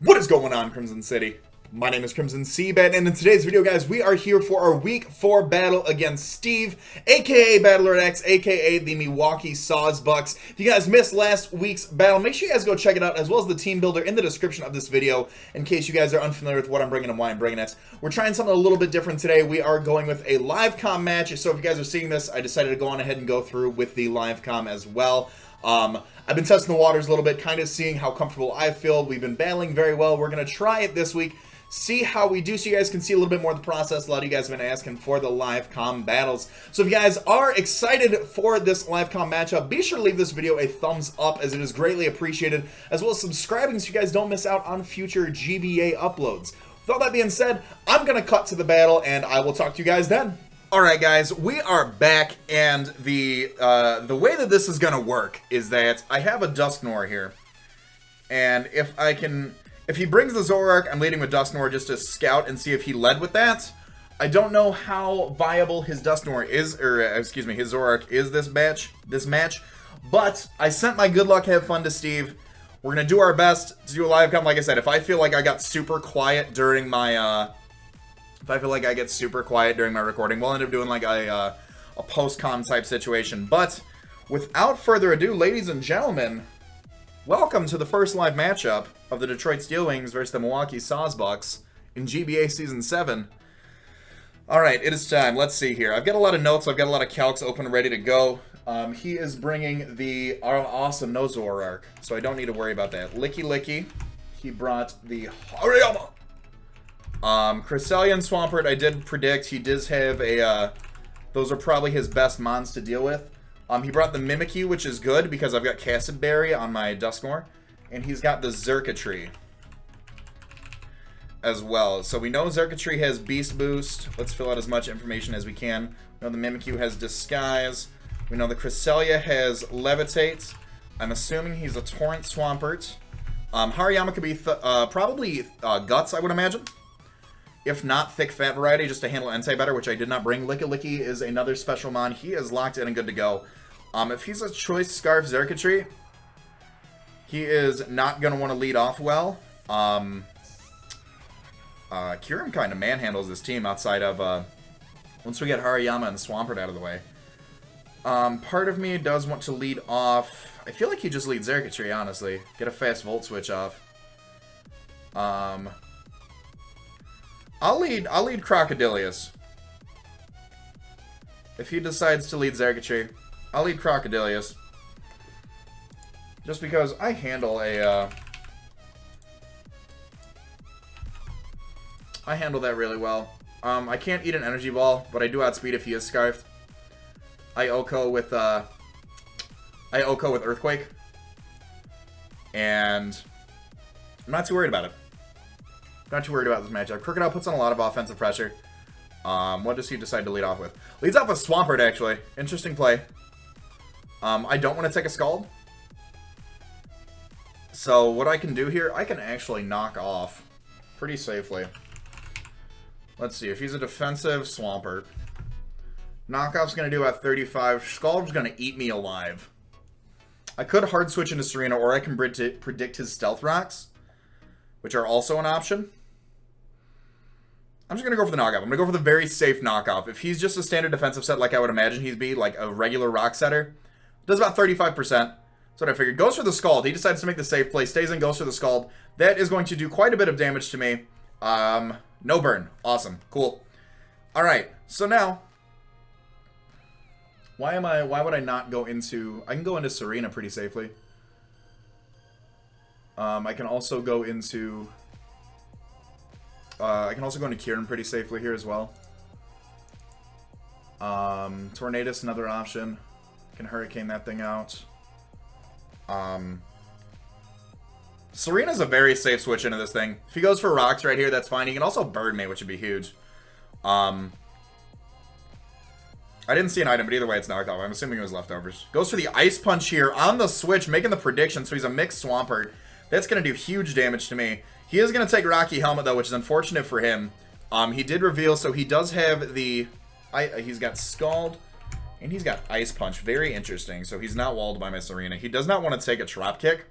What is going on, Crimson City? My name is Crimson CBAD, and in today's video, guys, we are here for our Week 4 battle against Steve, aka Battler X, aka the Milwaukee Sawsbucks. If you guys missed last week's battle, make sure you guys go check it out, as well as the team builder in the description of this video, in case you guys are unfamiliar with what I'm bringing and why I'm bringing it. We're trying something a little bit different today. We are going with a live comm match, so if you guys are seeing this, I decided to go on ahead and go through with the live comm as well. I've been testing the waters a little bit, kind of seeing how comfortable I feel. We've been battling very well. We're going to try it this week, see how we do, so you guys can see a little bit more of the process. A lot of you guys have been asking for the live comm battles. So if you guys are excited for this live comm matchup, be sure to leave this video a thumbs up, as it is greatly appreciated, as well as subscribing so you guys don't miss out on future GBA uploads. With all that being said, I'm going to cut to the battle, and I will talk to you guys then. Alright guys, we are back, and the way that this is going to work is that I have a Dusknoir here, and if he brings the Zoroark, I'm leading with Dusknoir just to scout and see if he led with that. I don't know how viable his Dusknoir is, or excuse me, his Zoroark is this match, but I sent my good luck, have fun to Steve. We're going to do our best to do a live comm. Like I said, if I feel like I got super quiet during my, recording, we'll end up doing like a post-com type situation. But without further ado, ladies and gentlemen, welcome to the first live matchup of the Detroit Steelwings versus the Milwaukee Sawsbucks in GBA Season 7. Alright, it is time. Let's see here. I've got a lot of notes. I've got a lot of calcs open and ready to go. He is bringing the awesome no Zoroark, so I don't need to worry about that. Licky Licky. He brought the Hariyama. Cresselia and Swampert, I did predict. He does have a, those are probably his best mons to deal with. He brought the Mimikyu, which is good because I've got Castleberry on my Dusknoir. And he's got the Xurkitree as well. So we know Xurkitree has Beast Boost. Let's fill out as much information as we can. We know the Mimikyu has Disguise. We know the Cresselia has Levitate. I'm assuming he's a Torrent Swampert. Hariyama could be probably Guts, I would imagine. If not, Thick Fat variety, just to handle Entei better, which I did not bring. Licky Licky is another special mon. He is locked in and good to go. If he's a Choice Scarf Xurkitree, he is not going to want to lead off well. Kyurem kind of manhandles this team outside of, once we get Hariyama and Swampert out of the way. Part of me does want to lead off. I feel like he just leads Xurkitree, honestly. Get a fast Volt Switch off. I'll lead Crocodilius. If he decides to lead Xurkitree, I'll lead Crocodilius. Just because I handle that really well. I can't eat an Energy Ball, but I do outspeed if he is Scarfed. I OHKO with Earthquake. And I'm not too worried about it. Not too worried about this matchup. Crocodile puts on a lot of offensive pressure. What does he decide to lead off with? Leads off with Swampert, actually. Interesting play. I don't want to take a Scald. So what I can do here, I can actually knock off pretty safely. Let's see. If he's a defensive Swampert, knockoff's going to do about 35. Scald's going to eat me alive. I could hard switch into Serena, or I can predict his Stealth Rocks, which are also an option. I'm just going to go for the knockoff. I'm going to go for the very safe knockoff. If he's just a standard defensive set like I would imagine he'd be, like a regular rock setter, does about 35%. That's what I figured. Goes for the Scald. He decides to make the safe play. Stays in, goes for the Scald. That is going to do quite a bit of damage to me. No burn. Awesome. Cool. Alright, so now, why would I not go into, I can go into Serena pretty safely. I can also go into Kyurem pretty safely here as well. Tornadus, another option. Can Hurricane that thing out. Serena's a very safe switch into this thing. If he goes for rocks right here, that's fine. He can also bird me, which would be huge. I didn't see an item, but either way it's knocked off. I'm assuming it was leftovers. Goes for the Ice Punch here on the switch, making the prediction, so he's a mixed Swampert. That's going to do huge damage to me. He is going to take Rocky Helmet, though, which is unfortunate for him. He did reveal, so he does have the... he's got Scald, and he's got Ice Punch. Very interesting. So he's not walled by my Serena. He does not want to take a Drop Kick.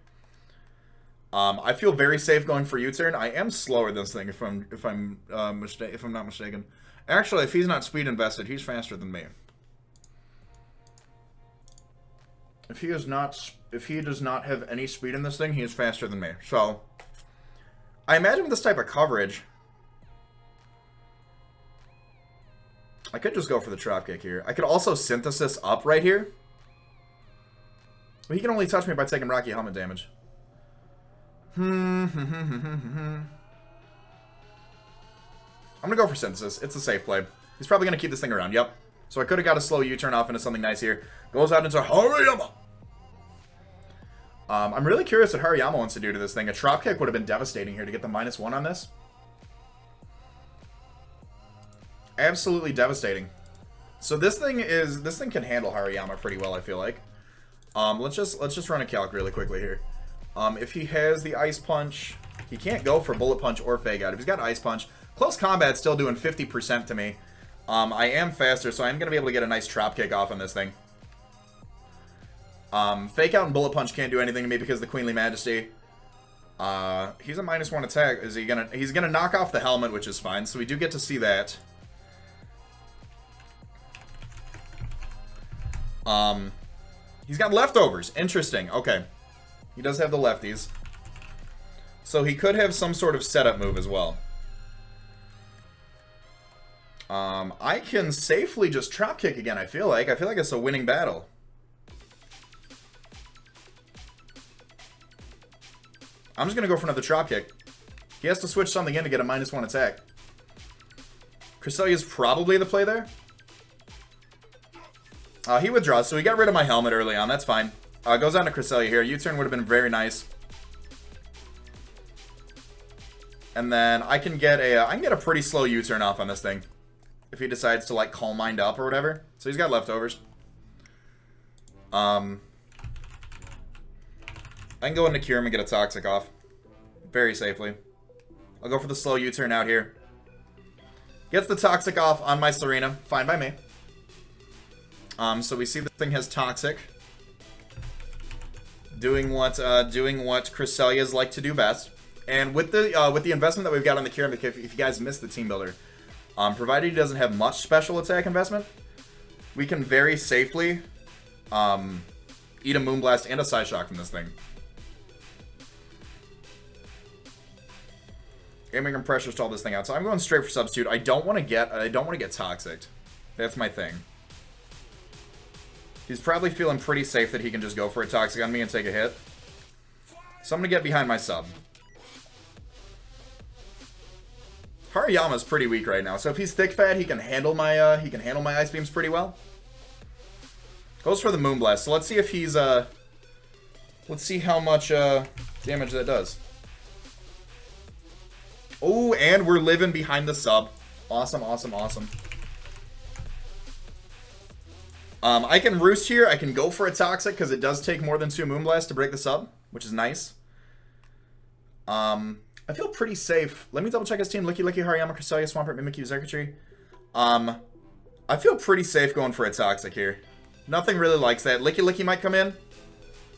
I feel very safe going for U-turn. I am slower than this thing if I'm not mistaken. Actually, if he's not speed invested, he's faster than me. If he does not have any speed in this thing, he is faster than me. So, I imagine with this type of coverage, I could just go for the drop kick here. I could also synthesis up right here. But he can only touch me by taking Rocky helmet damage. I'm gonna go for synthesis. It's a safe play. He's probably gonna keep this thing around. Yep. So I could have got a slow U-turn off into something nice here. Goes out into Hariyama. I'm really curious what Hariyama wants to do to this thing. A drop kick would have been devastating here to get the -1 on this. Absolutely devastating. So this thing can handle Hariyama pretty well, I feel like. Let's just run a calc really quickly here. If he has the Ice Punch, he can't go for Bullet Punch or Fake Out. If he's got Ice Punch, Close Combat's still doing 50% to me. I am faster, so I'm going to be able to get a nice drop kick off on this thing. Fake Out and Bullet Punch can't do anything to me because of the Queenly Majesty. He's a -1 attack. He's gonna knock off the helmet, which is fine. So we do get to see that. He's got leftovers. Interesting. Okay. He does have the lefties. So he could have some sort of setup move as well. I can safely just drop kick again, I feel like. It's a winning battle. I'm just going to go for another drop kick. He has to switch something in to get a -1 attack. Cresselia's probably the play there. He withdraws, so he got rid of my helmet early on. That's fine. Goes on to Cresselia here. U-turn would have been very nice. And then I can get a pretty slow U-turn off on this thing. If he decides to, like, Calm Mind up or whatever. So he's got leftovers. I can go into Cure him and get a Toxic off. Very safely. I'll go for the slow U-turn out here. Gets the Toxic off on my Serena. Fine by me. So we see this thing has Toxic. Doing what Cresselia's like to do best. And with the investment that we've got on the Cure, if you guys missed the team builder, provided he doesn't have much special attack investment, we can very safely eat a Moonblast and a Side Shock from this thing. Aiming and pressure stall this thing out. So I'm going straight for substitute. I don't want to get Toxic. That's my thing. He's probably feeling pretty safe that he can just go for a Toxic on me and take a hit. So I'm gonna get behind my sub. Hariyama's pretty weak right now, so if he's thick fat, he can handle my Ice Beams pretty well. Goes for the Moonblast. So let's see if he's let's see how much damage that does. Oh, and we're living behind the sub. Awesome, awesome, awesome. I can Roost here. I can go for a Toxic because it does take more than 2 Moonblasts to break the sub, which is nice. I feel pretty safe. Let me double check his team. Licky, Hariyama, Cresselia, Swampert, Mimikyu, Xurkitree. I feel pretty safe going for a Toxic here. Nothing really likes that. Licky might come in.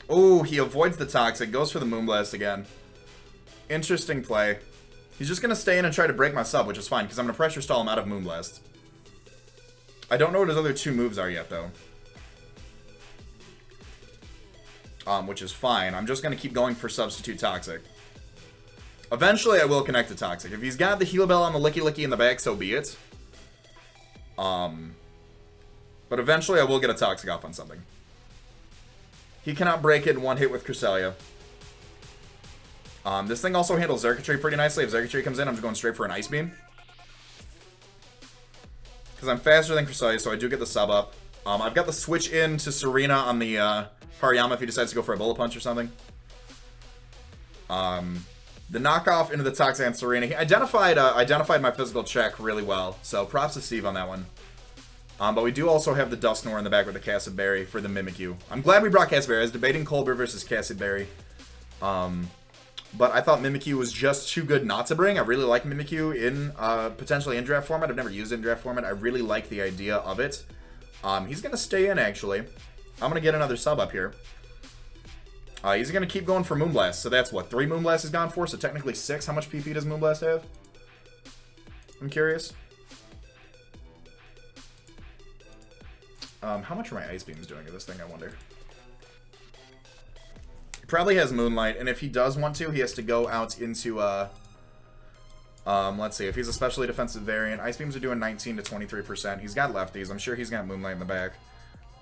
Oh, he avoids the Toxic. Goes for the Moonblast again. Interesting play. He's just going to stay in and try to break my sub, which is fine, because I'm going to pressure stall him out of Moonblast. I don't know what his other 2 moves are yet, though. Which is fine. I'm just going to keep going for Substitute Toxic. Eventually, I will connect to Toxic. If he's got the Heal Bell on the Licky in the back, so be it. But eventually, I will get a Toxic off on something. He cannot break it in one hit with Cresselia. This thing also handles Xurkitree pretty nicely. If Xurkitree comes in, I'm just going straight for an Ice Beam. Because I'm faster than Cresselia, so I do get the sub up. I've got the switch in to Serena on the Hariyama if he decides to go for a Bullet Punch or something. The knockoff into the Toxic and Serena. He identified my physical check really well, so props to Steve on that one. But we do also have the Dusknoir in the back with the Cassid Berry for the Mimikyu. I'm glad we brought Cassid Berry. I was debating Colbur versus Cassid Berry. But I thought Mimikyu was just too good not to bring. I really like Mimikyu in potentially in draft format. I've never used it in draft format. I really like the idea of it. He's going to stay in, actually. I'm going to get another sub up here. He's going to keep going for Moonblast. So that's what? 3 Moonblast is gone for? So technically 6. How much PP does Moonblast have? I'm curious. How much are my Ice Beams doing at this thing, I wonder? He probably has Moonlight, and if he does want to, he has to go out into, let's see. If he's a specially defensive variant, Ice Beams are doing 19 to 23%. He's got lefties. I'm sure he's got Moonlight in the back.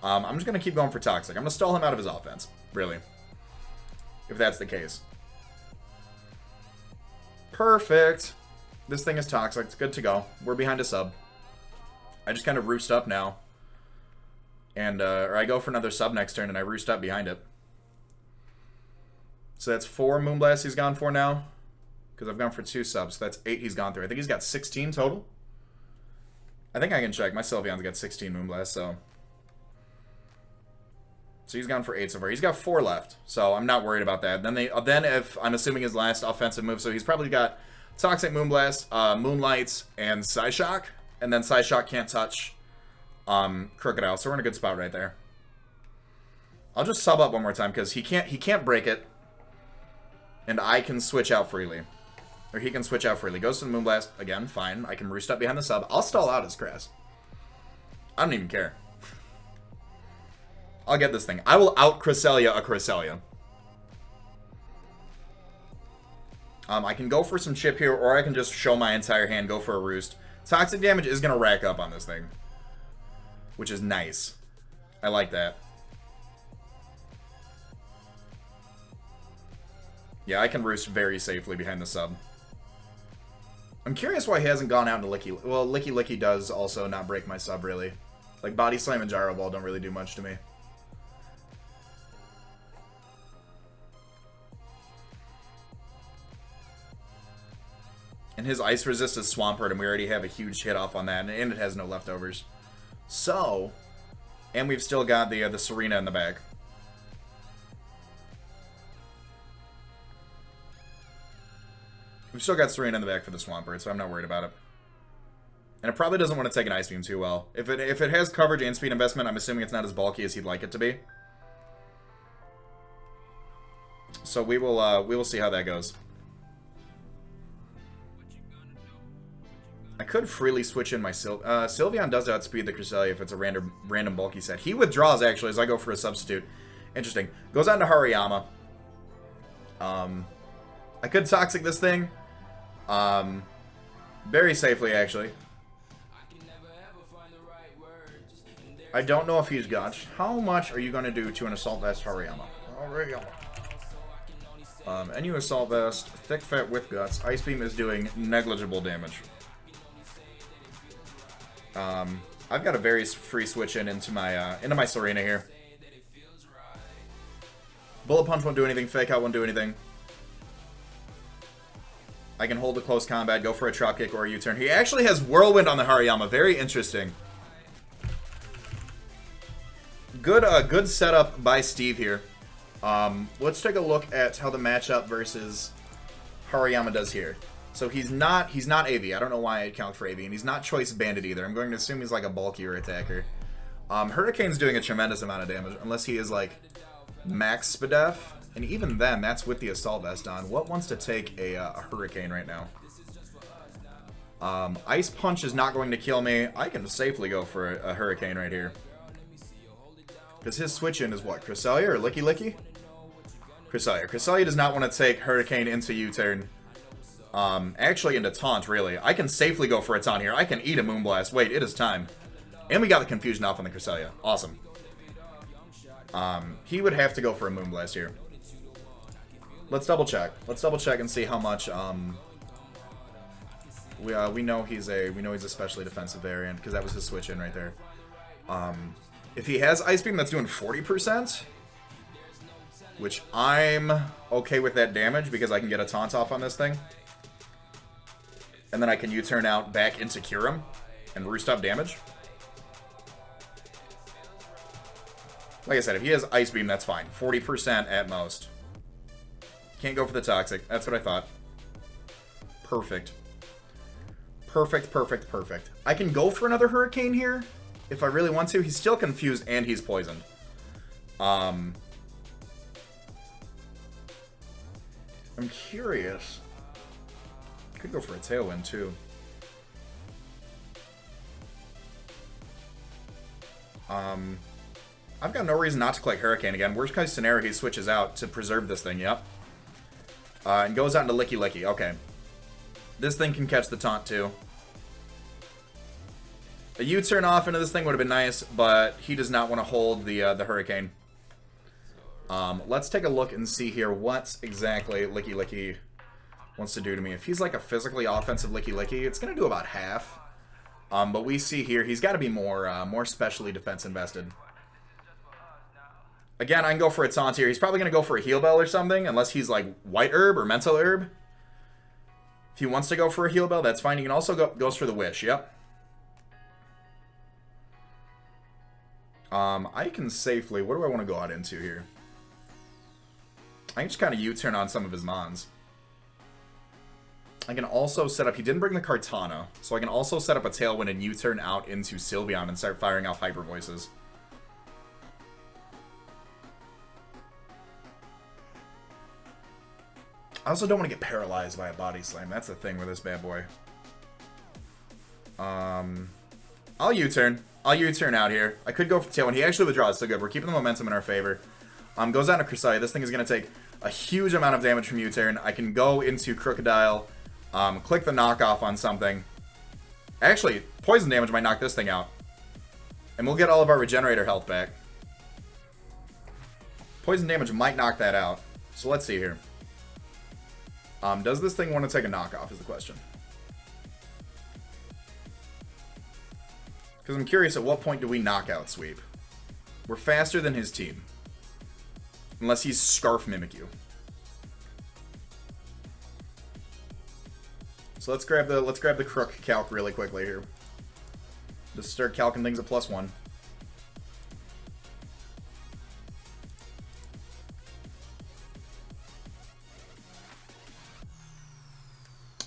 I'm just going to keep going for Toxic. I'm going to stall him out of his offense, really. If that's the case. Perfect. This thing is Toxic. It's good to go. We're behind a sub. I just kind of roost up now. And, or I go for another sub next turn and I roost up behind it. So that's 4 Moonblasts he's gone for now. Because I've gone for 2 subs. So that's 8 he's gone through. I think he's got 16 total. I think I can check. My Sylveon's got 16 Moonblasts, so. So he's gone for 8 so far. He's got 4 left. So I'm not worried about that. Then if I'm assuming his last offensive move, so he's probably got Toxic Moonblast, Moonlight, and Psyshock. And then Psyshock can't touch Crocodile. So we're in a good spot right there. I'll just sub up one more time because he can't break it. And I can switch out freely. Or he can switch out freely. Goes to the Moonblast. Again, fine. I can roost up behind the sub. I'll stall out his Crass. I don't even care. I'll get this thing. I will out Cresselia a Cresselia. I can go for some chip here, or I can just show my entire hand, go for a roost. Toxic damage is going to rack up on this thing. Which is nice. I like that. Yeah, I can roost very safely behind the sub. I'm curious why he hasn't gone out into Licky. Well, Licky Licky does also not break my sub, really. Like, Body Slam and Gyro Ball don't really do much to me. And his Ice Resist is Swampert, and we already have a huge hit off on that, and it has no leftovers. So, and we've still got the Serena in the back. We've still got Serena in the back for the Swampert, so I'm not worried about it. And it probably doesn't want to take an Ice Beam too well. If it has coverage and speed investment, I'm assuming it's not as bulky as he'd like it to be. So we will see how that goes. I could freely switch in my Sylveon does outspeed the Cresselia if it's a random bulky set. He withdraws, actually, as I go for a substitute. Interesting. Goes on to Hariyama. I could Toxic this thing. Very safely, actually. I don't know if he's got. How much are you going to do to an Assault Vest Hariyama? NU Assault Vest, Thick Fat with Guts. Ice Beam is doing negligible damage. I've got a very free switch into my Serena here. Bullet Punch won't do anything. Fake Out won't do anything. I can hold the close combat, go for a Drop Kick or a U-turn. He actually has Whirlwind on the Hariyama. Very interesting. Good setup by Steve here. Let's take a look at how the matchup versus Hariyama does here. So he's not AV. I don't know why I count for AV, and he's not Choice Bandit either. I'm going to assume he's like a bulkier attacker. Hurricane's doing a tremendous amount of damage, unless he is like max Spadef, and even then, that's with the Assault Vest on. What wants to take a Hurricane right now? Ice Punch is not going to kill me. I can safely go for a Hurricane right here. Because his switch-in is what? Cresselia or Licky Licky? Cresselia. Cresselia does not want to take Hurricane into U-turn. Actually into Taunt, really. I can safely go for a Taunt here. I can eat a Moonblast. Wait, it is time. And we got the Confusion off on the Cresselia. Awesome. He would have to go for a Moonblast here. Let's double check. Let's double check and see how much, we know he's a specially defensive variant, because that was his switch in right there. If he has Ice Beam, that's doing 40%. Which I'm okay with that damage, because I can get a Taunt off on this thing. And then I can U-turn out back into Kyurem and roost up damage. Like I said, if he has Ice Beam, that's fine. 40% at most. Can't go for the Toxic. That's what I thought. Perfect. Perfect, perfect, perfect. I can go for another Hurricane here if I really want to. He's still confused and he's poisoned. I'm curious. Could go for a Tailwind, too. I've got no reason not to click Hurricane again. Worst case scenario, he switches out to preserve this thing, yep. And goes out into Licky Licky, okay. This thing can catch the taunt, too. A U-turn off into this thing would have been nice, but he does not want to hold the Hurricane. Let's take a look and see here what exactly Licky Licky wants to do to me. If he's like a physically offensive Licky Licky, it's going to do about half. But we see here, he's got to be more specially defense invested. Again, I can go for a taunt here. He's probably going to go for a heal bell or something, unless he's like white herb or mental herb. If he wants to go for a heal bell, that's fine. He can also goes for the wish, yep. I can safely, what do I want to go out into here? I can just kind of U-turn on some of his mons. I can also set up, he didn't bring the Kartana, so I can also set up a Tailwind and U-turn out into Sylveon and start firing off Hyper Voices. I also don't want to get paralyzed by a Body Slam. That's the thing with this bad boy. I'll U-turn. I'll U-turn out here. I could go for Tailwind. He actually withdraws, so good. We're keeping the momentum in our favor. Goes out to Cresselia. This thing is going to take a huge amount of damage from U-turn. I can go into Crocodile, click the knockoff on something. Actually, poison damage might knock this thing out. And we'll get all of our Regenerator health back. Poison damage might knock that out. So let's see here. Does this thing want to take a knockoff is the question. Because I'm curious, at what point do we knock out Sweep? We're faster than his team. Unless he's Scarf Mimikyu. So let's grab the Crook calc really quickly here. Just start calcing things at +1.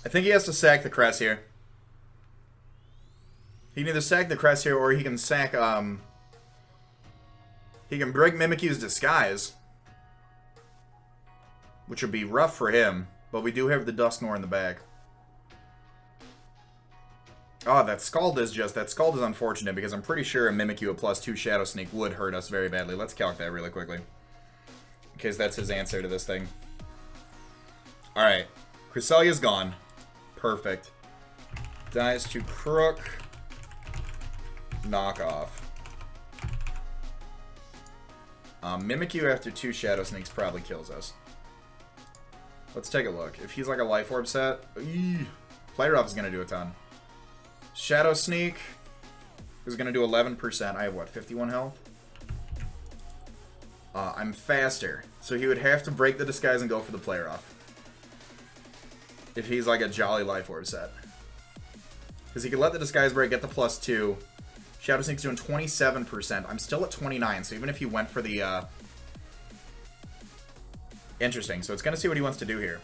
I think he has to sack the Crest here. He can either sack the Crest here, or he can sack, he can break Mimikyu's Disguise. Which would be rough for him, but we do have the Dusknoir in the bag. Oh, that Scald is unfortunate, because I'm pretty sure a Mimikyu at +2 Shadow Sneak would hurt us very badly. Let's calc that really quickly. Because that's his answer to this thing. Alright. Cresselia's gone. Perfect. Dies to Crook. Knockoff. Mimikyu after 2 Shadow Sneaks probably kills us. Let's take a look. If he's like a Life Orb set, Player Off is going to do a ton. Shadow Sneak is going to do 11%. I have, what, 51 health? I'm faster. So he would have to break the Disguise and go for the Player Off. If he's like a Jolly Life Orb set. Because he could let the Disguise break, get the +2. Shadow Sneak's doing 27%. I'm still at 29, so even if he went for the, Interesting, so it's going to see what he wants to do here.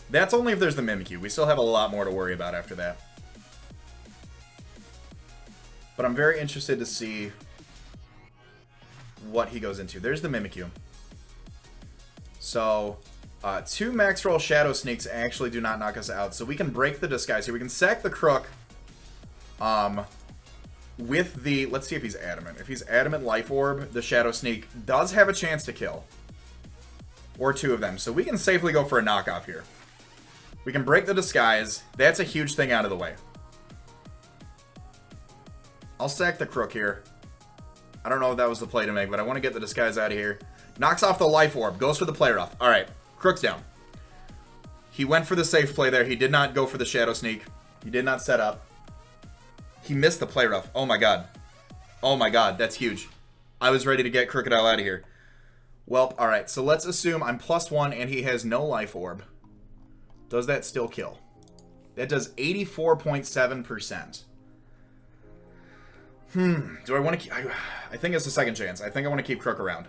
That's only if there's the Mimikyu. We still have a lot more to worry about after that. But I'm very interested to see what he goes into. There's the Mimikyu. So, 2 Max Roll Shadow Sneaks actually do not knock us out. So we can break the Disguise here. We can sack the Crook. With the... Let's see if he's Adamant. If he's Adamant Life Orb, the Shadow Sneak does have a chance to kill. Or 2 of them. So we can safely go for a knockoff here. We can break the Disguise. That's a huge thing out of the way. I'll sack the Crook here. I don't know if that was the play to make, but I want to get the Disguise out of here. Knocks off the Life Orb. Goes for the Player Off. Alright. Crook's down. He went for the safe play there. He did not go for the Shadow Sneak. He did not set up. He missed the Play Rough. Oh my god. Oh my god, that's huge. I was ready to get Crocodile out of here. Well, alright, so let's assume I'm +1 and he has no Life Orb. Does that still kill? That does 84.7%. Do I want to keep... I think it's a second chance. I think I want to keep Crook around.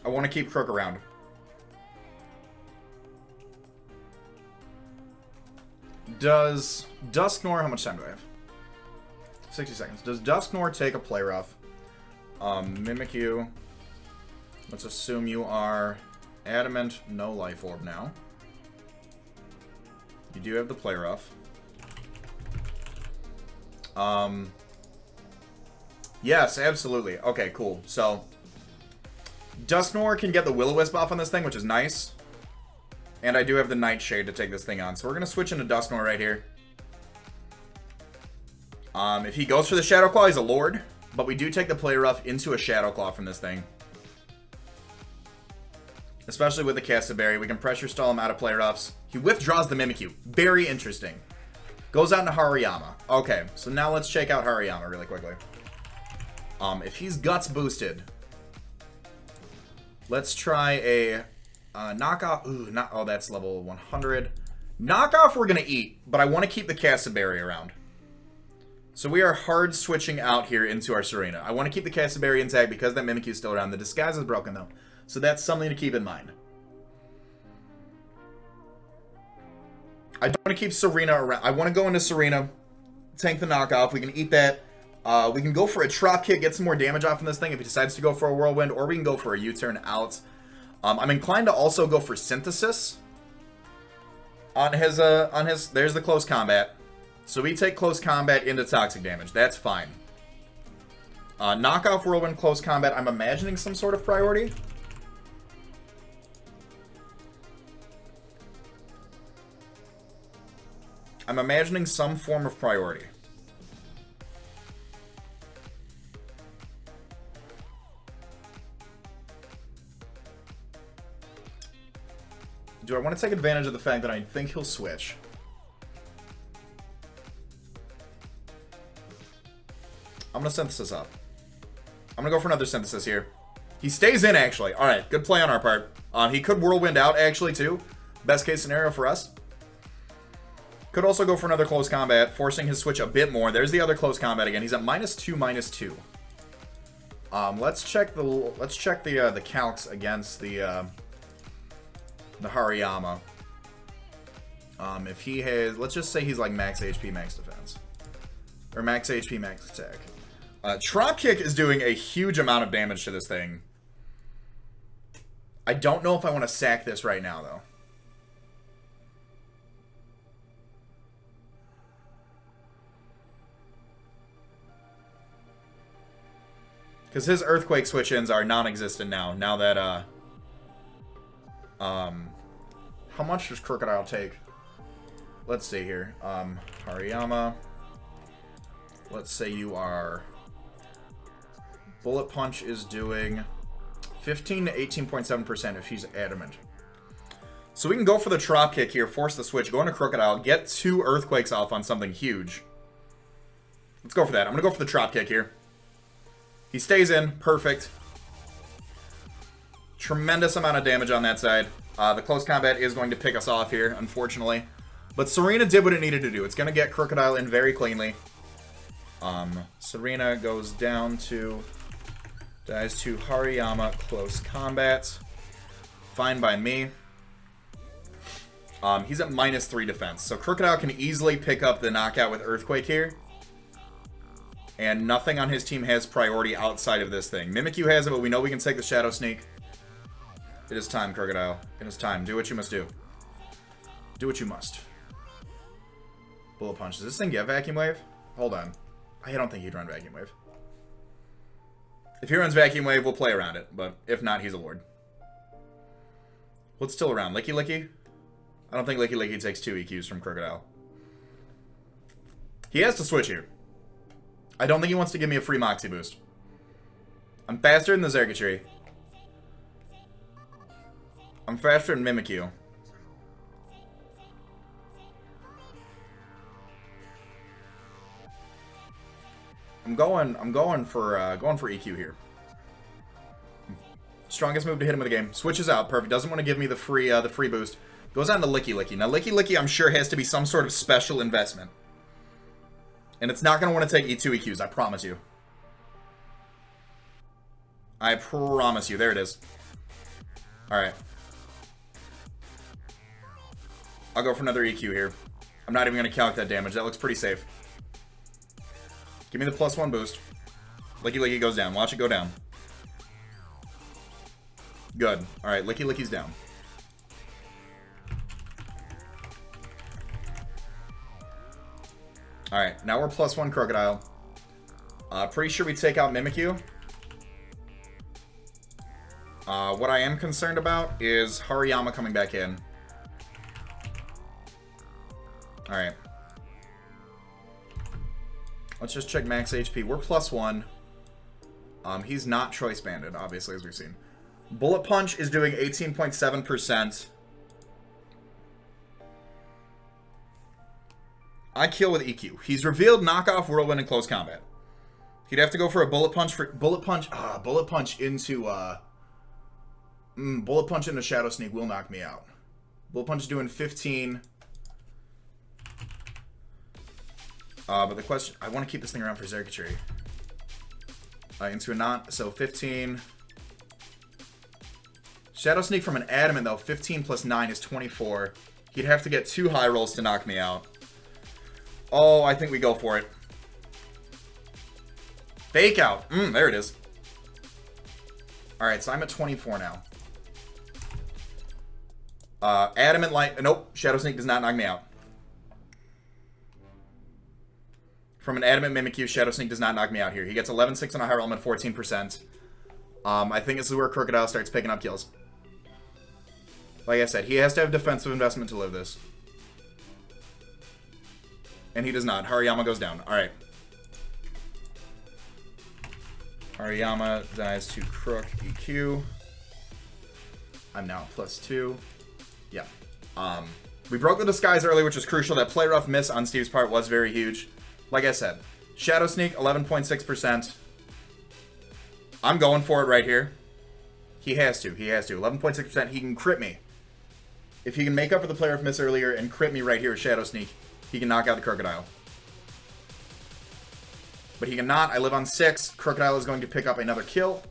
I want to keep Crook around. Does Dusknoir... How much time do I have? 60 seconds. Does Dusknoir take a Play Rough? Mimikyu. Let's assume you are adamant, no life orb now. You do have the play rough. Yes, absolutely. Okay, cool. So, Dusknoir can get the Will-O-Wisp buff on this thing, which is nice. And I do have the Nightshade to take this thing on. So we're going to switch into Dusknoir right here. If he goes for the Shadow Claw, he's a Lord. But we do take the Play Rough into a Shadow Claw from this thing. Especially with the Castleberry. We can pressure stall him out of Play Roughs. He withdraws the Mimikyu. Very interesting. Goes out into Hariyama. Okay, so now let's check out Hariyama really quickly. If he's Guts boosted, let's try a knockoff. Ooh, oh, that's level 100. Knockoff we're going to eat, but I want to keep the Castleberry around. So we are hard switching out here into our Serena. I want to keep the Castleberry intact because that Mimikyu is still around. The disguise is broken, though. So that's something to keep in mind. I don't want to keep Serena around. I want to go into Serena, tank the knockoff. We can eat that. We can go for a Trop Kick, get some more damage off in this thing if he decides to go for a Whirlwind, or we can go for a U-turn out. I'm inclined to also go for Synthesis on his, there's the close combat. So we take close combat into toxic damage. That's fine. Knockoff Whirlwind, close combat. I'm imagining some sort of priority. I'm imagining some form of priority. Do I want to take advantage of the fact that I think he'll switch? I'm going to Synthesis up. I'm going to go for another Synthesis here. He stays in, actually. Alright, good play on our part. He could Whirlwind out, actually, too. Best case scenario for us. Could also go for another close combat, forcing his switch a bit more. There's the other close combat again. He's at -2, -2. Let's check the calcs against the Hariyama. If he has, let's just say he's like max HP, max defense, or max HP, max attack. Trop Kick is doing a huge amount of damage to this thing. I don't know if I want to sack this right now, though. Because his Earthquake switch-ins are non-existent now. Now that, how much does Crocodile take? Let's see here. Hariyama. Let's say you are... Bullet Punch is doing 15 to 18.7% if he's adamant. So we can go for the Trop Kick here, force the switch, go into Crocodile, get 2 Earthquakes off on something huge. Let's go for that. I'm going to go for the Trop Kick here. He stays in. Perfect. Tremendous amount of damage on that side. The close combat is going to pick us off here, unfortunately. But Serena did what it needed to do. It's going to get Crocodile in very cleanly. Serena goes down to... Dies to Hariyama. Close combat. Fine by me. He's at -3 defense. So Crocodile can easily pick up the knockout with Earthquake here. And nothing on his team has priority outside of this thing. Mimikyu has it, but we know we can take the Shadow Sneak. It is time, Crocodile. It is time. Do what you must do. Do what you must. Bullet Punch. Does this thing get Vacuum Wave? Hold on. I don't think he'd run Vacuum Wave. If he runs Vacuum Wave, we'll play around it. But if not, he's a Lord. What's still around? Licky Licky? I don't think Licky Licky takes 2 EQs from Crocodile. He has to switch here. I don't think he wants to give me a free Moxie boost. I'm faster than the Xergatry. I'm faster than Mimikyu. I'm going for EQ here. Strongest move to hit him with the game. Switches out. Perfect. Doesn't want to give me the free boost. Goes on to Licky Licky. Now Licky Licky I'm sure has to be some sort of special investment. And it's not going to want to take E2 EQs, I promise you. I promise you. There it is. Alright. I'll go for another EQ here. I'm not even going to calc that damage. That looks pretty safe. Give me the +1 boost. Licky Licky goes down. Watch it go down. Good. Alright, Licky Licky's down. Alright, now we're +1 Crocodile. Pretty sure we take out Mimikyu. What I am concerned about is Hariyama coming back in. Alright. Let's just check max HP. We're +1. He's not choice banded, obviously, as we've seen. Bullet Punch is doing 18.7%. I kill with EQ. He's revealed knockoff whirlwind in close combat. He'd have to go for a bullet punch bullet punch into bullet punch into Shadow Sneak will knock me out. Bullet punch is doing 15. But the question, I want to keep this thing around for Xergatry. Into a not, so 15. Shadow Sneak from an Adamant though, 15 plus 9 is 24. He'd have to get 2 high rolls to knock me out. Oh, I think we go for it. Fake out. There it is. Alright, so I'm at 24 now. Adamant Light. Nope. Shadow Sneak does not knock me out. From an Adamant Mimikyu, Shadow Sneak does not knock me out here. He gets 11-6 on a high roll. I'm at 14%. I think this is where Crocodile starts picking up kills. Like I said, he has to have defensive investment to live this. And he does not. Hariyama goes down. Alright. Hariyama dies to Crook EQ. I'm now +2. Yeah. We broke the disguise early, which is crucial. That play rough miss on Steve's part was very huge. Like I said, Shadow Sneak, 11.6%. I'm going for it right here. He has to. He has to. 11.6%. He can crit me. If he can make up for the play rough miss earlier and crit me right here with Shadow Sneak, he can knock out the Crocodile. But he cannot. I live on 6. Crocodile is going to pick up another kill.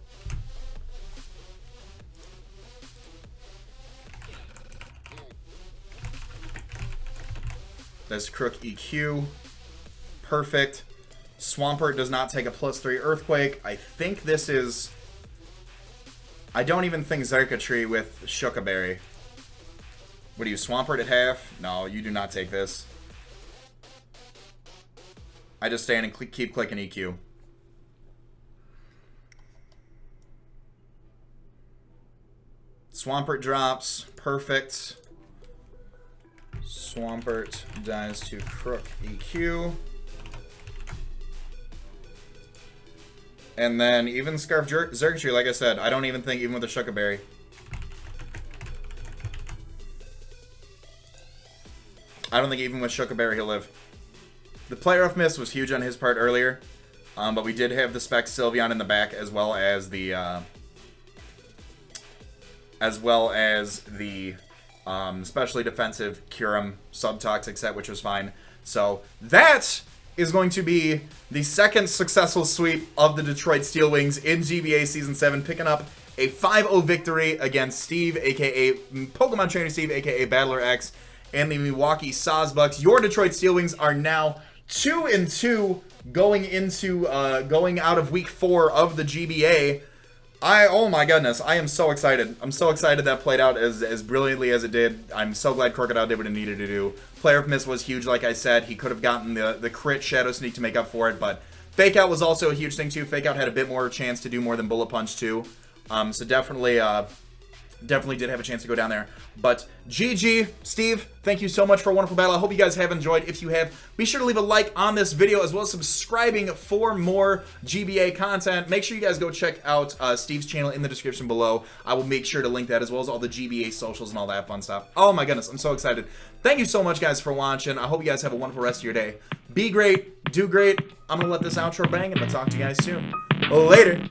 That's Crook EQ. Perfect. Swampert does not take a +3 Earthquake. I think this is... I don't even think Xergatry with Shukaberry. What do you, Swampert at half? No, you do not take this. I just stand and keep clicking EQ. Swampert drops. Perfect. Swampert dies to Crook EQ. And then even Scarf Xergatry, like I said, I don't even think, even with a Shukaberry. I don't think even with Shukaberry he'll live. The play rough miss was huge on his part earlier, but we did have the Spec Sylveon in the back as well as the specially defensive Kyurem Subtoxic set, which was fine. So that is going to be the second successful sweep of the Detroit Steel Wings in GBA Season 7, picking up a 5-0 victory against Steve, aka Pokemon Trainer Steve, aka Battler X, and the Milwaukee Sawsbucks. Your Detroit Steel Wings are now 2-2 going out of week 4 of the GBA. Oh my goodness, I am so excited. I'm so excited that played out as brilliantly as it did. I'm so glad Crocodile did what it needed to do. Player miss was huge, like I said. He could have gotten the crit Shadow Sneak to make up for it, but Fake Out was also a huge thing too. Fake Out had a bit more chance to do more than Bullet Punch too. So definitely did have a chance to go down there. But GG, Steve, thank you so much for a wonderful battle. I hope you guys have enjoyed. If you have, be sure to leave a like on this video as well as subscribing for more GBA content. Make sure you guys go check out Steve's channel in the description below. I will make sure to link that as well as all the GBA socials and all that fun stuff. Oh my goodness, I'm so excited. Thank you so much, guys, for watching. I hope you guys have a wonderful rest of your day. Be great, do great. I'm going to let this outro bang, and I'll talk to you guys soon. Later.